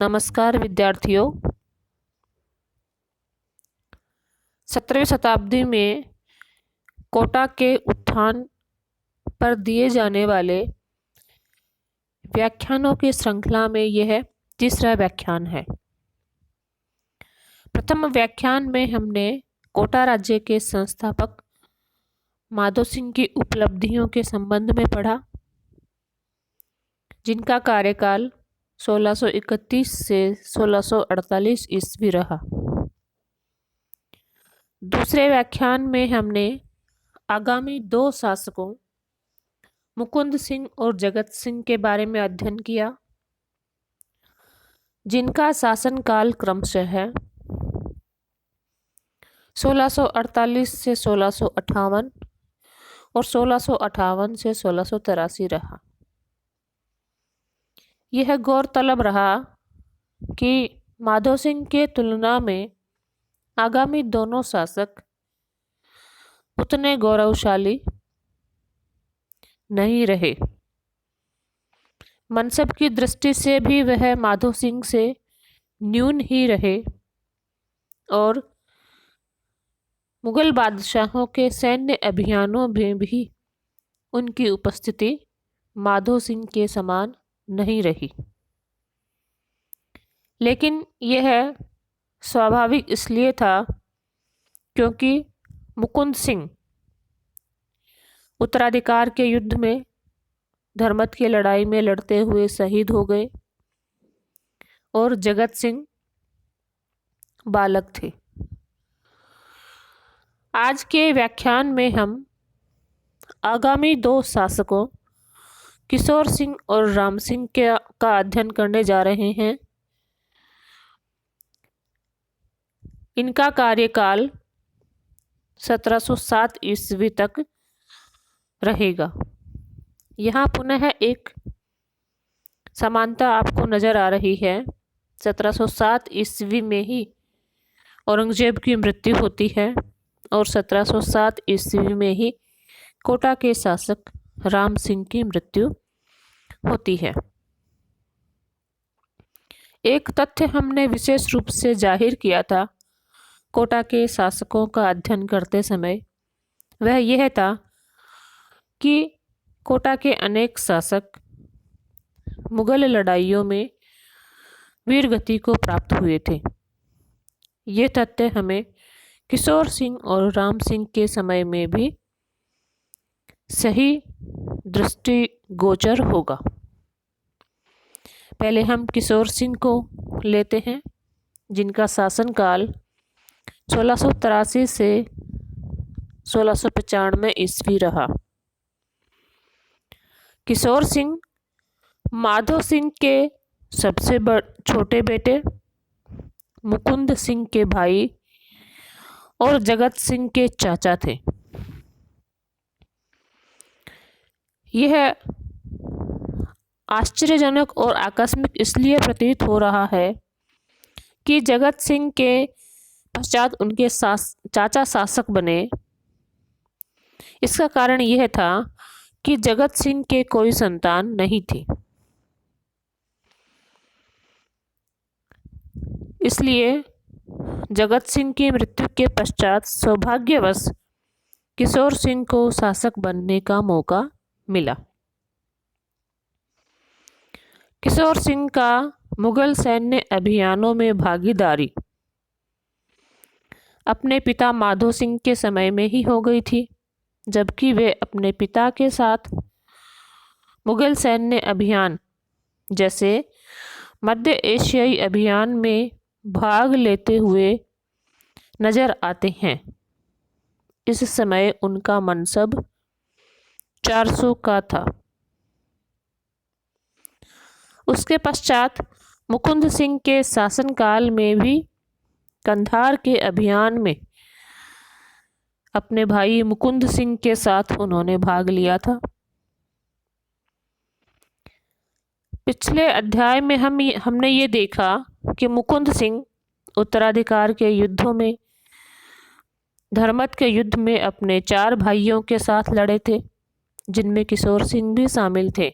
नमस्कार विद्यार्थियों। 17वीं शताब्दी में कोटा के उत्थान पर दिए जाने वाले व्याख्यानों की श्रृंखला में यह तीसरा व्याख्यान है। प्रथम व्याख्यान में हमने कोटा राज्य के संस्थापक माधो सिंह की उपलब्धियों के संबंध में पढ़ा, जिनका कार्यकाल 1631 से 1648 ईस्वी रहा। दूसरे व्याख्यान में हमने आगामी दो शासकों मुकुंद सिंह और जगत सिंह के बारे में अध्ययन किया, जिनका शासनकाल क्रमशः 1648 से 1658 और 1658 से 1683 रहा। यह गौरतलब रहा कि माधो सिंह के तुलना में आगामी दोनों शासक उतने गौरवशाली नहीं रहे। मनसब की दृष्टि से भी वह माधो सिंह से न्यून ही रहे और मुगल बादशाहों के सैन्य अभियानों में भी उनकी उपस्थिति माधो सिंह के समान नहीं रही। लेकिन यह स्वाभाविक इसलिए था क्योंकि मुकुंद सिंह उत्तराधिकार के युद्ध में धर्मत की लड़ाई में लड़ते हुए शहीद हो गए और जगत सिंह बालक थे। आज के व्याख्यान में हम आगामी दो शासकों किशोर सिंह और राम सिंह का अध्ययन करने जा रहे हैं। इनका कार्यकाल 1707 ईस्वी तक रहेगा। यहाँ पुनः एक समानता आपको नजर आ रही है। 1707 ईस्वी में ही औरंगजेब की मृत्यु होती है और 1707 ईस्वी में ही कोटा के शासक राम सिंह की मृत्यु होती है। एक तथ्य हमने विशेष रूप से जाहिर किया था कोटा के शासकों का अध्ययन करते समय, वह यह था कि कोटा के अनेक शासक मुगल लड़ाइयों में वीरगति को प्राप्त हुए थे। ये तथ्य हमें किशोर सिंह और राम सिंह के समय में भी सही दृष्टिगोचर होगा। पहले हम किशोर सिंह को लेते हैं, जिनका शासनकाल 1683 से 1695 ईस्वी रहा। किशोर सिंह माधो सिंह के सबसे छोटे बेटे, मुकुंद सिंह के भाई और जगत सिंह के चाचा थे। यह आश्चर्यजनक और आकस्मिक इसलिए प्रतीत हो रहा है कि जगत सिंह के पश्चात उनके चाचा शासक बने। इसका कारण यह था कि जगत सिंह के कोई संतान नहीं थी, इसलिए जगत सिंह की मृत्यु के पश्चात सौभाग्यवश किशोर सिंह को शासक बनने का मौका मिला। किशोर सिंह का मुगल सैन्य अभियानों में भागीदारी अपने पिता माधो सिंह के समय में ही हो गई थी, जबकि वे अपने पिता के साथ मुगल सैन्य अभियान जैसे मध्य एशियाई अभियान में भाग लेते हुए नजर आते हैं। इस समय उनका मनसब 400 का था। उसके पश्चात मुकुंद सिंह के शासनकाल में भी कंधार के अभियान में अपने भाई मुकुंद सिंह के साथ उन्होंने भाग लिया था। पिछले अध्याय में हमने ये देखा कि मुकुंद सिंह उत्तराधिकार के युद्धों में धर्मत के युद्ध में अपने 4 भाइयों के साथ लड़े थे, जिनमें किशोर सिंह भी शामिल थे।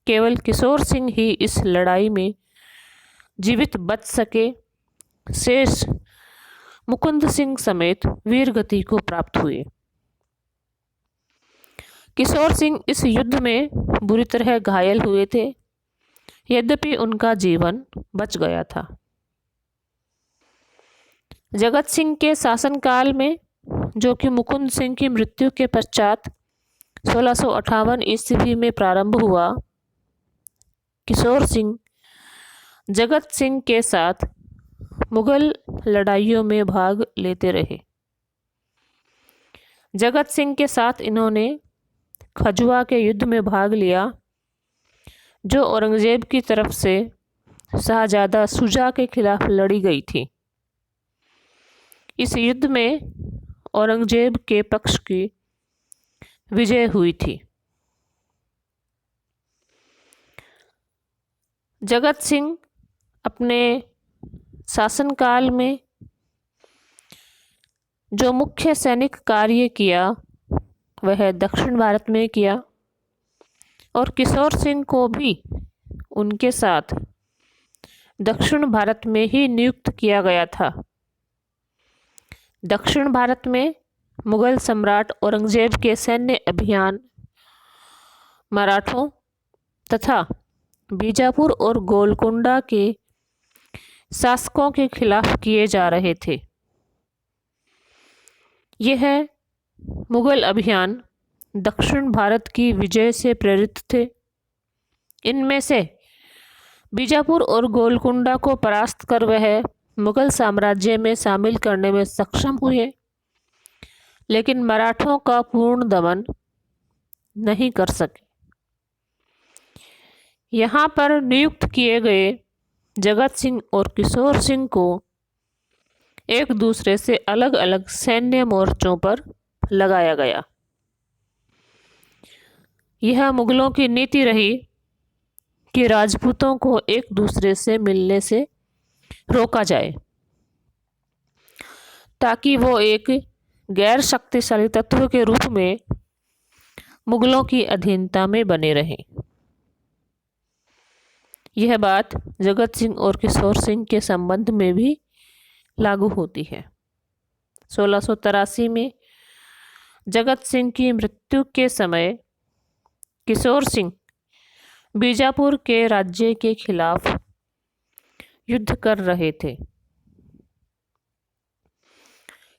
केवल किशोर सिंह ही इस लड़ाई में जीवित बच सके शेष मुकुंद सिंह समेत वीर गति को प्राप्त हुए। किशोर सिंह इस युद्ध में बुरी तरह घायल हुए थे, यद्यपि उनका जीवन बच गया था। जगत सिंह के शासनकाल में, जो कि मुकुंद सिंह की मृत्यु के पश्चात 1658 ईस्वी में प्रारंभ हुआ, किशोर सिंह जगत सिंह के साथ मुगल लड़ाइयों में भाग लेते रहे। जगत सिंह के साथ इन्होंने खजुआ के युद्ध में भाग लिया, जो औरंगजेब की तरफ से शाहजादा शुजा के खिलाफ लड़ी गई थी। इस युद्ध में औरंगजेब के पक्ष की विजय हुई थी। जगत सिंह अपने शासनकाल में जो मुख्य सैनिक कार्य किया वह दक्षिण भारत में किया, और किशोर सिंह को भी उनके साथ दक्षिण भारत में ही नियुक्त किया गया था। दक्षिण भारत में मुगल सम्राट औरंगजेब के सैन्य अभियान मराठों तथा बीजापुर और गोलकुंडा के शासकों के खिलाफ किए जा रहे थे। यह मुगल अभियान दक्षिण भारत की विजय से प्रेरित थे। इनमें से बीजापुर और गोलकुंडा को परास्त कर वह मुगल साम्राज्य में शामिल करने में सक्षम हुए, लेकिन मराठों का पूर्ण दमन नहीं कर सके। यहाँ पर नियुक्त किए गए जगत सिंह और किशोर सिंह को एक दूसरे से अलग अलग सैन्य मोर्चों पर लगाया गया। यह मुगलों की नीति रही कि राजपूतों को एक दूसरे से मिलने से रोका जाए, ताकि वो एक गैर शक्तिशाली तत्व के रूप में मुगलों की अधीनता में बने रहें। यह बात जगत सिंह और किशोर सिंह के संबंध में भी लागू होती है। 1683 में जगत सिंह की मृत्यु के समय किशोर सिंह बीजापुर के राज्य के खिलाफ युद्ध कर रहे थे।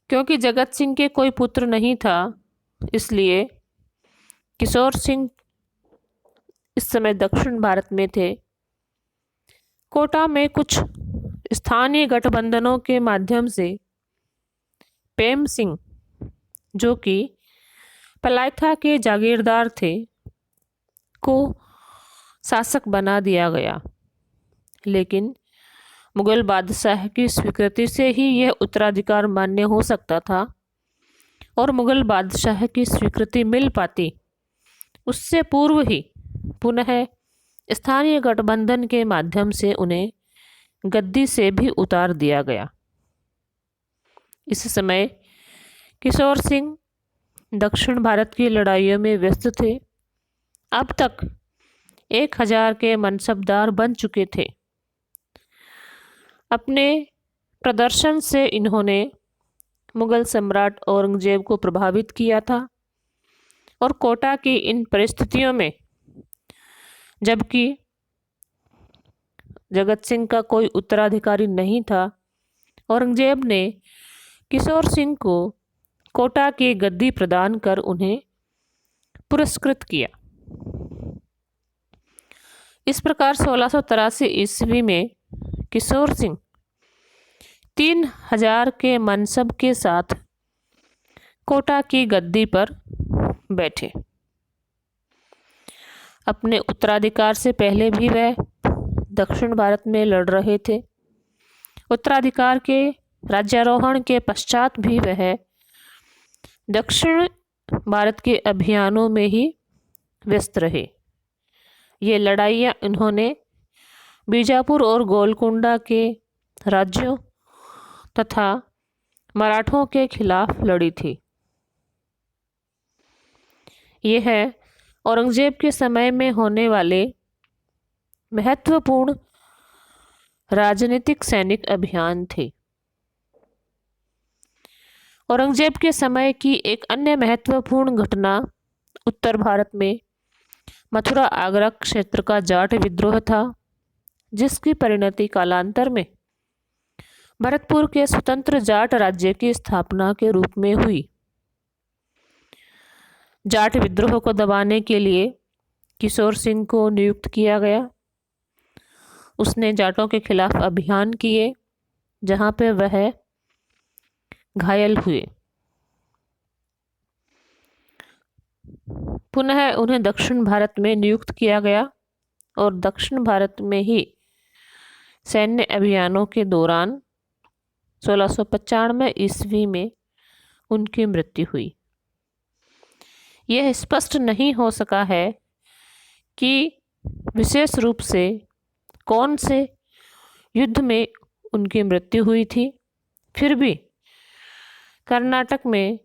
क्योंकि जगत सिंह के कोई पुत्र नहीं था, इसलिए किशोर सिंह इस समय दक्षिण भारत में थे। कोटा में कुछ स्थानीय गठबंधनों के माध्यम से प्रेम सिंह, जो कि पलायथा के जागीरदार थे, को शासक बना दिया गया, लेकिन मुगल बादशाह की स्वीकृति से ही यह उत्तराधिकार मान्य हो सकता था, और मुगल बादशाह की स्वीकृति मिल पाती उससे पूर्व ही पुनः स्थानीय गठबंधन के माध्यम से उन्हें गद्दी से भी उतार दिया गया। इस समय किशोर सिंह दक्षिण भारत की लड़ाइयों में व्यस्त थे। अब तक 1000 के मनसबदार बन चुके थे। अपने प्रदर्शन से इन्होंने मुगल सम्राट औरंगजेब को प्रभावित किया था, और कोटा की इन परिस्थितियों में, जबकि जगत सिंह का कोई उत्तराधिकारी नहीं था, औरंगजेब ने किशोर सिंह को कोटा की गद्दी प्रदान कर उन्हें पुरस्कृत किया। इस प्रकार 1683 ईस्वी में किशोर सिंह 3000 के मनसब के साथ कोटा की गद्दी पर बैठे। अपने उत्तराधिकार से पहले भी वह दक्षिण भारत में लड़ रहे थे। उत्तराधिकार के राज्यारोहण के पश्चात भी वह दक्षिण भारत के अभियानों में ही व्यस्त रहे। ये लड़ाइयाँ इन्होंने बीजापुर और गोलकुंडा के राज्यों तथा मराठों के खिलाफ लड़ी थी। यह औरंगजेब के समय में होने वाले महत्वपूर्ण राजनीतिक सैनिक अभियान थे। औरंगजेब के समय की एक अन्य महत्वपूर्ण घटना उत्तर भारत में मथुरा आगरा क्षेत्र का जाट विद्रोह था, जिसकी परिणति कालांतर में भरतपुर के स्वतंत्र जाट राज्य की स्थापना के रूप में हुई। जाट विद्रोह को दबाने के लिए किशोर सिंह को नियुक्त किया गया। उसने जाटों के खिलाफ अभियान किए, जहां पे वह घायल हुए। पुनः उन्हें दक्षिण भारत में नियुक्त किया गया और दक्षिण भारत में ही सैन्य अभियानों के दौरान 1695 ईस्वी में उनकी मृत्यु हुई। यह स्पष्ट नहीं हो सका है कि विशेष रूप से कौन से युद्ध में उनकी मृत्यु हुई थी। फिर भी कर्नाटक में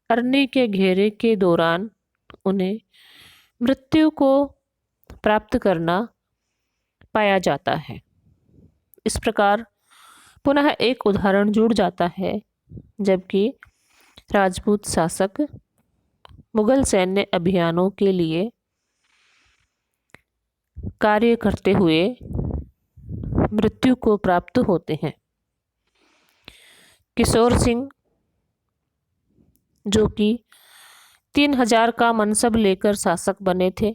अरनी के घेरे के दौरान उन्हें मृत्यु को प्राप्त करना पाया जाता है। इस प्रकार पुनः एक उदाहरण जुड़ जाता है, जबकि राजपूत शासक मुगल सैन्य अभियानों के लिए कार्य करते हुए मृत्यु को प्राप्त होते हैं। किशोर सिंह, जो कि 3000 का मनसब लेकर शासक बने थे,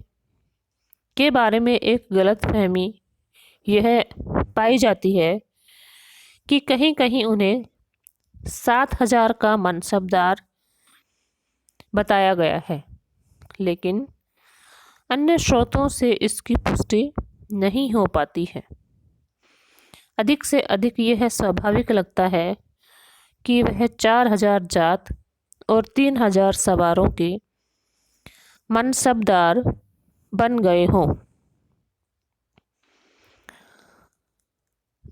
के बारे में एक गलतफहमी यह पाई जाती है कि कहीं कहीं उन्हें 7000 का मनसबदार बताया गया है, लेकिन अन्य स्रोतों से इसकी पुष्टि नहीं हो पाती है। अधिक से अधिक यह स्वाभाविक लगता है कि वह 4000 जात और 3000 सवारों के मनसबदार बन गए हों।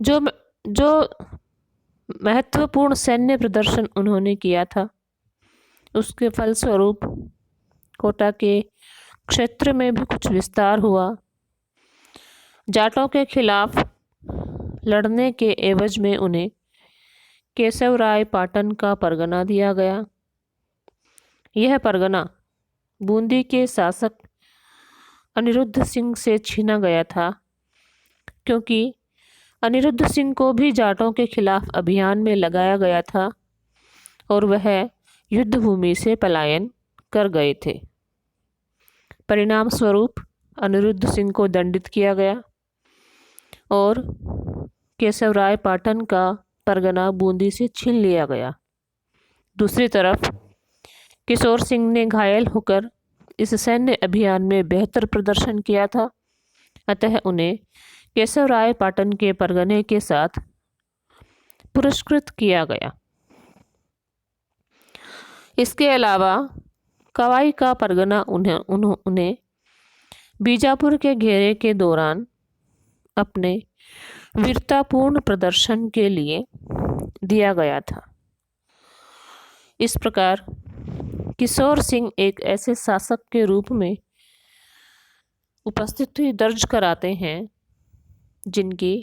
जो महत्वपूर्ण सैन्य प्रदर्शन उन्होंने किया था, उसके फलस्वरूप कोटा के क्षेत्र में भी कुछ विस्तार हुआ। जाटों के खिलाफ लड़ने के एवज में उन्हें केशवराय पाटन का परगना दिया गया। यह परगना बूंदी के शासक अनिरुद्ध सिंह से छीना गया था, क्योंकि अनिरुद्ध सिंह को भी जाटों के खिलाफ अभियान में लगाया गया था और वह युद्ध भूमि से पलायन कर गए थे। परिणाम स्वरूप अनिरुद्ध सिंह को दंडित किया गया और केशवराय पाटन का परगना बूंदी से छीन लिया गया। दूसरी तरफ किशोर सिंह ने घायल होकर इस सैन्य अभियान में बेहतर प्रदर्शन किया था, अतः उन्हें केशवराय पाटन के परगने के साथ पुरस्कृत किया गया। इसके अलावा कवाई का परगना उन्हें बीजापुर के घेरे के दौरान अपने वीरतापूर्ण प्रदर्शन के लिए दिया गया था। इस प्रकार किशोर सिंह एक ऐसे शासक के रूप में उपस्थिति दर्ज कराते हैं जिनकी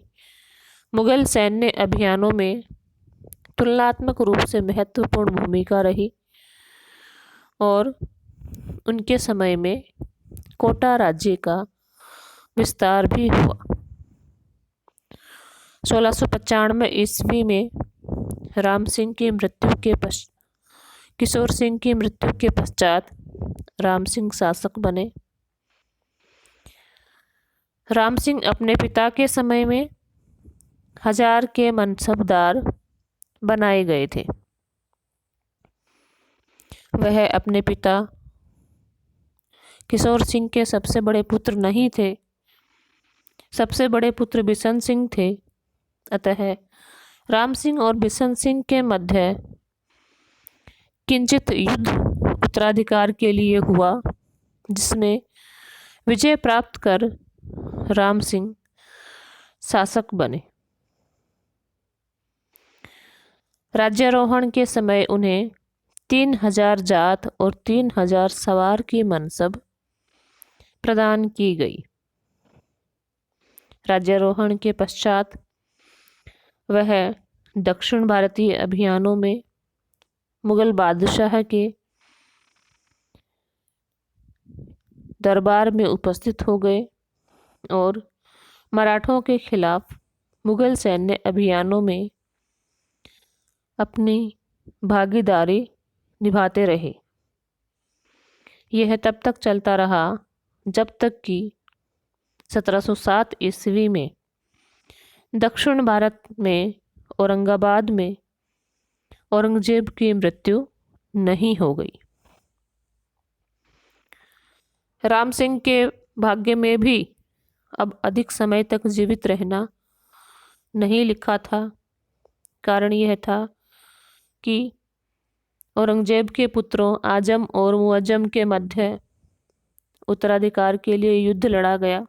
मुगल सैन्य अभियानों में तुलनात्मक रूप से महत्वपूर्ण भूमिका रही और उनके समय में कोटा राज्य का विस्तार भी हुआ। 1695 ईस्वी में किशोर सिंह की मृत्यु के पश्चात राम सिंह शासक बने। राम सिंह अपने पिता के समय में 1000 के मनसबदार बनाए गए थे। वह अपने पिता किशोर सिंह के सबसे बड़े पुत्र नहीं थे, सबसे बड़े पुत्र बिशन सिंह थे। अतः राम सिंह और बिशन सिंह के मध्य किंचित युद्ध उत्तराधिकार के लिए हुआ, जिसमें विजय प्राप्त कर राम सिंह शासक बने। राज्यारोहण के समय उन्हें 3000 जात और 3000 सवार की मनसब प्रदान की गई। राज्यारोहण के पश्चात वह दक्षिण भारतीय अभियानों में मुगल बादशाह के दरबार में उपस्थित हो गए और मराठों के खिलाफ मुगल सैन्य अभियानों में अपनी भागीदारी निभाते रहे। यह तब तक चलता रहा जब तक कि 1707 ईस्वी में दक्षिण भारत में औरंगाबाद में औरंगजेब की मृत्यु नहीं हो गई। राम सिंह के भाग्य में भी अब अधिक समय तक जीवित रहना नहीं लिखा था। कारण यह था कि औरंगजेब के पुत्रों आजम और मुअज्जम के मध्य उत्तराधिकार के लिए युद्ध लड़ा गया।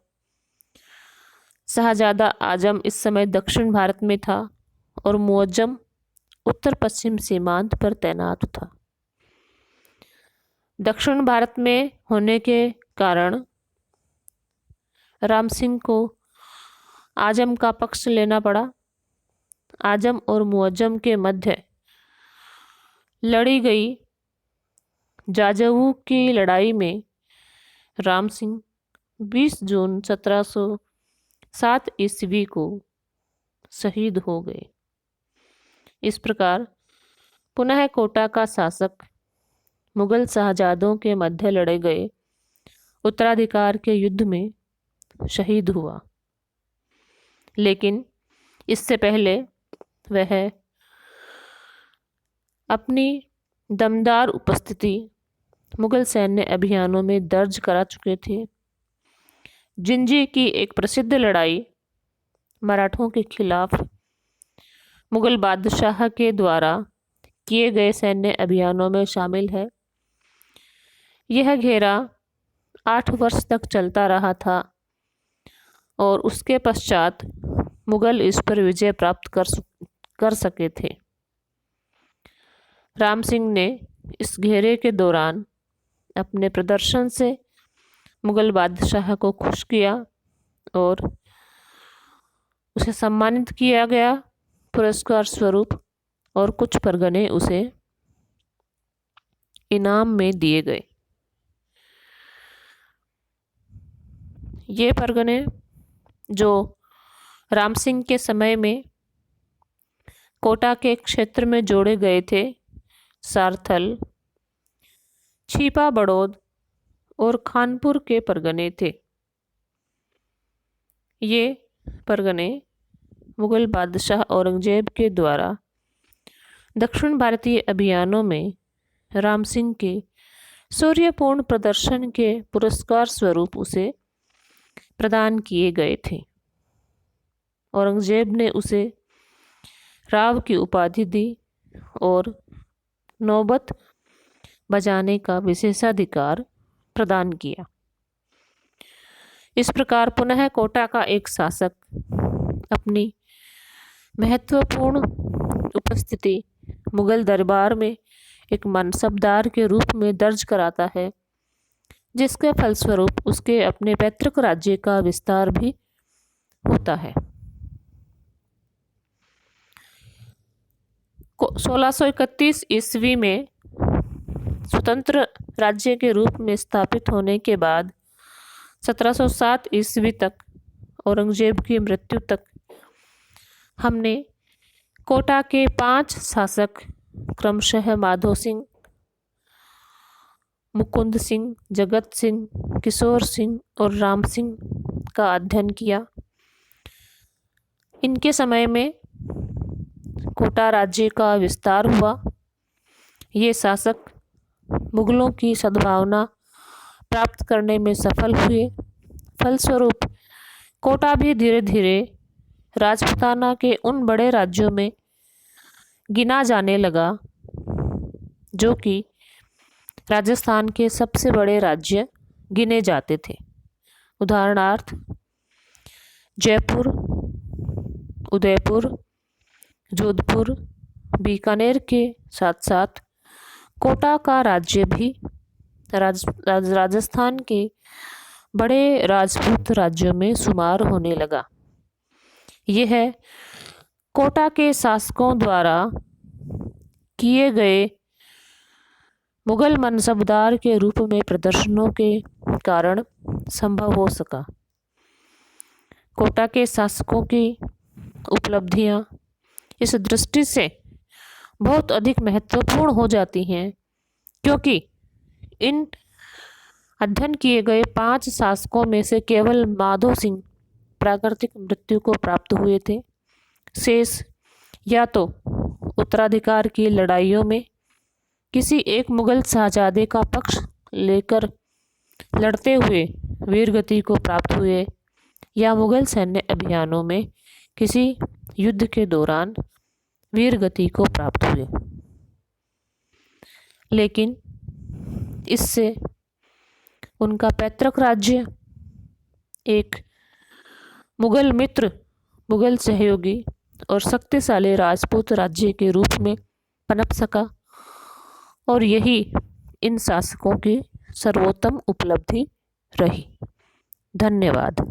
शाहजादा आजम इस समय दक्षिण भारत में था और मुअज्जम उत्तर पश्चिम सीमांत पर तैनात था। दक्षिण भारत में होने के कारण राम सिंह को आजम का पक्ष लेना पड़ा। आजम और मुअज्जम के मध्य लड़ी गई जाजऊ की लड़ाई में राम सिंह 20 जून 1707 ईस्वी को शहीद हो गए। इस प्रकार पुनः कोटा का शासक मुगल शाहजादों के मध्य लड़े गए उत्तराधिकार के युद्ध में शहीद हुआ। लेकिन इससे पहले वह अपनी दमदार उपस्थिति मुगल सैन्य अभियानों में दर्ज करा चुके थे। जिंजी की एक प्रसिद्ध लड़ाई मराठों के खिलाफ मुगल बादशाह के द्वारा किए गए सैन्य अभियानों में शामिल है। यह घेरा 8 वर्ष तक चलता रहा था और उसके पश्चात मुगल इस पर विजय प्राप्त कर सके थे। राम सिंह ने इस घेरे के दौरान अपने प्रदर्शन से मुगल बादशाह को खुश किया और उसे सम्मानित किया गया पुरस्कार स्वरूप, और कुछ परगने उसे इनाम में दिए गए। ये परगने जो राम सिंह के समय में कोटा के क्षेत्र में जोड़े गए थे, सारथल, छिपा बड़ौद और खानपुर के परगने थे। ये परगने मुगल बादशाह औरंगजेब के द्वारा दक्षिण भारतीय अभियानों में राम सिंह के शौर्यपूर्ण प्रदर्शन के पुरस्कार स्वरूप उसे प्रदान किए गए थे। औरंगजेब ने उसे राव की उपाधि दी और नौबत बजाने का विशेषाधिकार प्रदान किया। इस प्रकार पुनः कोटा का एक शासक अपनी महत्वपूर्ण उपस्थिति मुगल दरबार में एक मनसबदार के रूप में दर्ज कराता है, जिसके फलस्वरूप उसके अपने पैतृक राज्य का विस्तार भी होता है। 1631 ईस्वी में स्वतंत्र राज्य के रूप में स्थापित होने के बाद 1707 ईस्वी तक, औरंगजेब की मृत्यु तक, हमने कोटा के 5 शासक क्रमशः माधो सिंह, मुकुंद सिंह, जगत सिंह, किशोर सिंह और राम सिंह का अध्ययन किया। इनके समय में कोटा राज्य का विस्तार हुआ। ये शासक मुगलों की सद्भावना प्राप्त करने में सफल हुए। फलस्वरूप कोटा भी धीरे धीरे राजपूताना के उन बड़े राज्यों में गिना जाने लगा जो कि राजस्थान के सबसे बड़े राज्य गिने जाते थे। उदाहरणार्थ जयपुर, उदयपुर, जोधपुर, बीकानेर के साथ साथ कोटा का राज्य भी राजस्थान के बड़े राजपूत राज्यों में शुमार होने लगा। यह कोटा के शासकों द्वारा किए गए मुगल मनसबदार के रूप में प्रदर्शनों के कारण संभव हो सका। कोटा के शासकों की उपलब्धियां इस दृष्टि से बहुत अधिक महत्वपूर्ण हो जाती हैं क्योंकि इन अध्ययन किए गए 5 शासकों में से केवल माधो सिंह प्राकृतिक मृत्यु को प्राप्त हुए थे। शेष या तो उत्तराधिकार की लड़ाइयों में किसी एक मुगल शहजादे का पक्ष लेकर लड़ते हुए वीरगति को प्राप्त हुए या मुगल सैन्य अभियानों में किसी युद्ध के दौरान वीरगति को प्राप्त हुए। लेकिन इससे उनका पैतृक राज्य एक मुगल मित्र, मुगल सहयोगी और शक्तिशाली राजपूत राज्य के रूप में पनप सका और यही इन शासकों की सर्वोत्तम उपलब्धि रही। धन्यवाद।